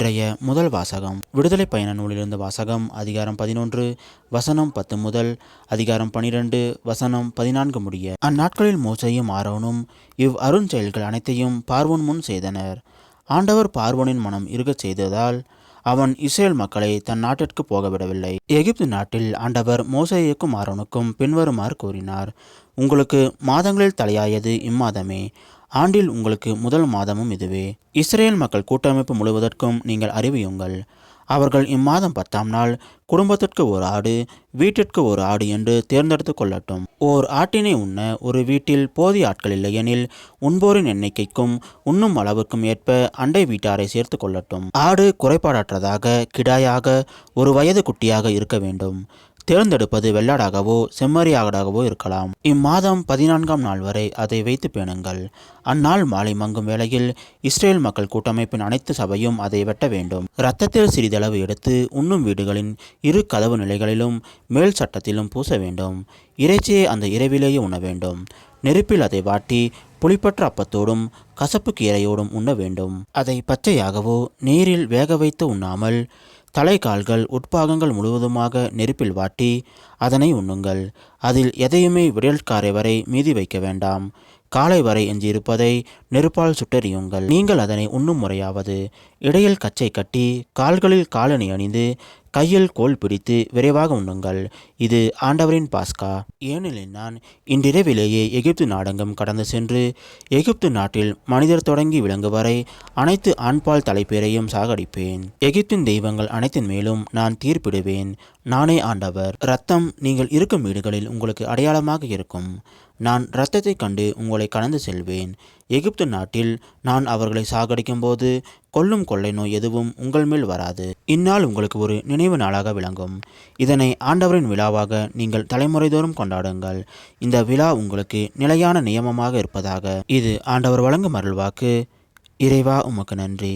இன்றைய முதல் வாசகம் விடுதலை பயண நூலிலிருந்து வாசகம். அதிகாரம் 11 வசனம் 10 முதல் அதிகாரம் 12 வசனம் 14 முடிய. அந்நாட்களில் மோசேயும் ஆரோனும் அருஞ்செயல்கள் அனைத்தையும் பார்வோன் முன் செய்தனர். ஆண்டவர் பார்வோனின் மனம் இறுகச் செய்ததால் அவன் இஸ்ரேல் மக்களை தன் நாட்டிற்கு போகவிடவில்லை. எகிப்து நாட்டில் ஆண்டவர் மோசேயுக்கும் ஆரோனுக்கும் பின்வருமாறு கூறினார்: உங்களுக்கு மாதங்களில் தலையாயது இம்மாதமே, ஆண்டில் உங்களுக்கு முதல் மாதமும் இதுவே. இஸ்ரேல் மக்கள் கூட்டமைப்பு முழுவதற்கும் நீங்கள் அறிவியுங்கள். அவர்கள் இம்மாதம் 10ஆம் நாள் குடும்பத்திற்கு ஒரு ஆடு, வீட்டிற்கு ஒரு ஆடு என்று தேர்ந்தெடுத்து கொள்ளட்டும். ஓர் ஆட்டினை உண்ண ஒரு வீட்டில் போதிய ஆட்கள் இல்லையெனில் உண்போரின் எண்ணிக்கைக்கும் உண்ணும் அளவுக்கும் ஏற்ப அண்டை வீட்டாரை சேர்த்து கொள்ளட்டும். ஆடு குறைபாடற்றதாக கிடாயாக ஒரு வயது குட்டியாக இருக்க வேண்டும். தேர்ந்தெடுப்பது வெள்ளாடாகவோ செம்மறியாடாகவோ இருக்கலாம். இம்மாதம் 14ஆம் நாள் வரை அதை வைத்து பேணுங்கள். அந்நாள் மாலை மங்கும் வேளையில் இஸ்ரேல் மக்கள் கூட்டமைப்பின் அனைத்து சபையும் அதை வெட்ட வேண்டும். இரத்தத்தில் சிறிதளவு எடுத்து உண்ணும் வீடுகளின் இரு கதவு நிலைகளிலும் மேல் சட்டத்திலும் பூச வேண்டும். இறைச்சியை அந்த இரவிலேயே உண்ண வேண்டும். நெருப்பில் அதை வாட்டி புளிப்பற்ற அப்பத்தோடும் கசப்பு கீரையோடும் உண்ண வேண்டும். அதை பச்சையாகவோ நீரில் வேக வைத்து உண்ணாமல் தலை, கால்கள், உட்பாகங்கள் முழுவதுமாக நெருப்பில் வாட்டி அதனை உண்ணுங்கள். அதில் எதையுமே விடியற்காலை வரை மீதி வைக்க வேண்டாம். காலை வரை எஞ்சியிருப்பதை நெருப்பால் சுட்டெறியுங்கள். நீங்கள் அதனை உண்ணும் முறையாவது: இடையில் கச்சை கட்டி கால்களில் காலணி அணிந்து கையில் கோல் பிடித்து விரைவாக உண்ணுங்கள். இது ஆண்டவரின் பாஸ்கா. ஏனெனில் நான் இன்றிரவிலேயே எகிப்து நாடெங்கும் கடந்து சென்று எகிப்து நாட்டில் மனிதர் தொடங்கி விலங்கு வரை அனைத்து ஆண்பால் தலைப்பேரையும் சாகடிப்பேன். எகிப்தின் தெய்வங்கள் அனைத்தின் மேலும் நான் தீர்ப்பிடுவேன். நானே ஆண்டவர். இரத்தம் நீங்கள் இருக்கும் வீடுகளில் உங்களுக்கு அடையாளமாக இருக்கும். நான் இரத்தத்தை கண்டு உங்களை கடந்து செல்வேன். எகிப்து நாட்டில் நான் அவர்களை சாகடிக்கும் போது கொல்லும் கொள்ளை நோய் எதுவும் உங்கள் மேல் வராது. இந்நாள் உங்களுக்கு ஒரு நினைவு நாளாக விளங்கும். இதனை ஆண்டவரின் விழாவாக நீங்கள் தலைமுறைதோறும் கொண்டாடுங்கள். இந்த விழா உங்களுக்கு நிலையான நியமமாக இருப்பதாக. இது ஆண்டவர் வழங்கும் அருள்வாக்கு. இறைவா, உமக்கு நன்றி.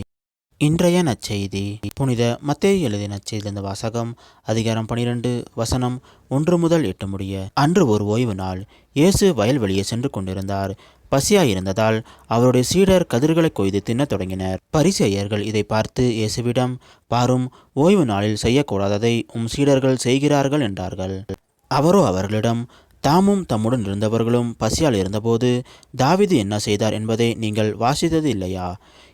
இன்றைய நற்செய்தி புனித மத்தேயு எழுதிய நற்செய்தியிலிருந்து வாசகம். அதிகாரம் 12 வசனம் 1 முதல் 8 முடிய. அன்று ஒரு ஓய்வு நாள். இயேசு வயல்வெளியே சென்று கொண்டிருந்தார். பசியாயிருந்ததால் அவருடைய சீடர் கதிர்களை கொய்து தின்னத் தொடங்கினர். பரிசேயர்கள் இதை பார்த்து இயேசுவிடம், பாரும், ஓய்வு நாளில் செய்யக்கூடாததை சீடர்கள் செய்கிறார்கள் என்றார்கள். அவரோ அவர்களிடம், தாமும் தம்முடன் இருந்தவர்களும் பசியால் இருந்தபோது தாவீது என்ன செய்தார் என்பதை நீங்கள் வாசித்தது இல்லையா?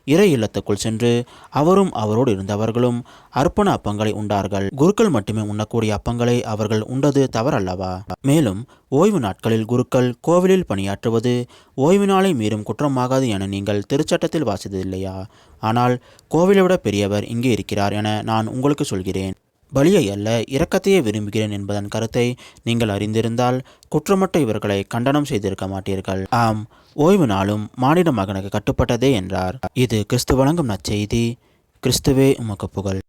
இறை இல்லத்துக்குள் சென்று அவரும் அவரோடு இருந்தவர்களும் அர்ப்பண அப்பங்களை உண்டார்கள். குருக்கள் மட்டுமே உண்ணக்கூடிய அப்பங்களை அவர்கள் உண்டது தவறல்லவா? மேலும் ஓய்வு நாட்களில் குருக்கள் கோவிலில் பணியாற்றுவது ஓய்வு நாளை மீறும் குற்றமாகாது என நீங்கள் திருச்சட்டத்தில் வாசித்தது இல்லையா? ஆனால் கோவிலை விட பெரியவர் இங்கே இருக்கிறார் என நான் உங்களுக்கு சொல்கிறேன். பலியை அல்ல, இரக்கத்தையே விரும்புகிறேன் என்பதன் கருத்தை நீங்கள் அறிந்திருந்தால் குற்றமற்ற இவர்களை கண்டனம் செய்திருக்க மாட்டீர்கள். ஆம், ஓய்வு நாளும் மானிட மகனுக்கு கட்டுப்பட்டதே என்றார். இது கிறிஸ்து வழங்கும் நற்செய்தி. கிறிஸ்துவே உமக்கு புகழ்.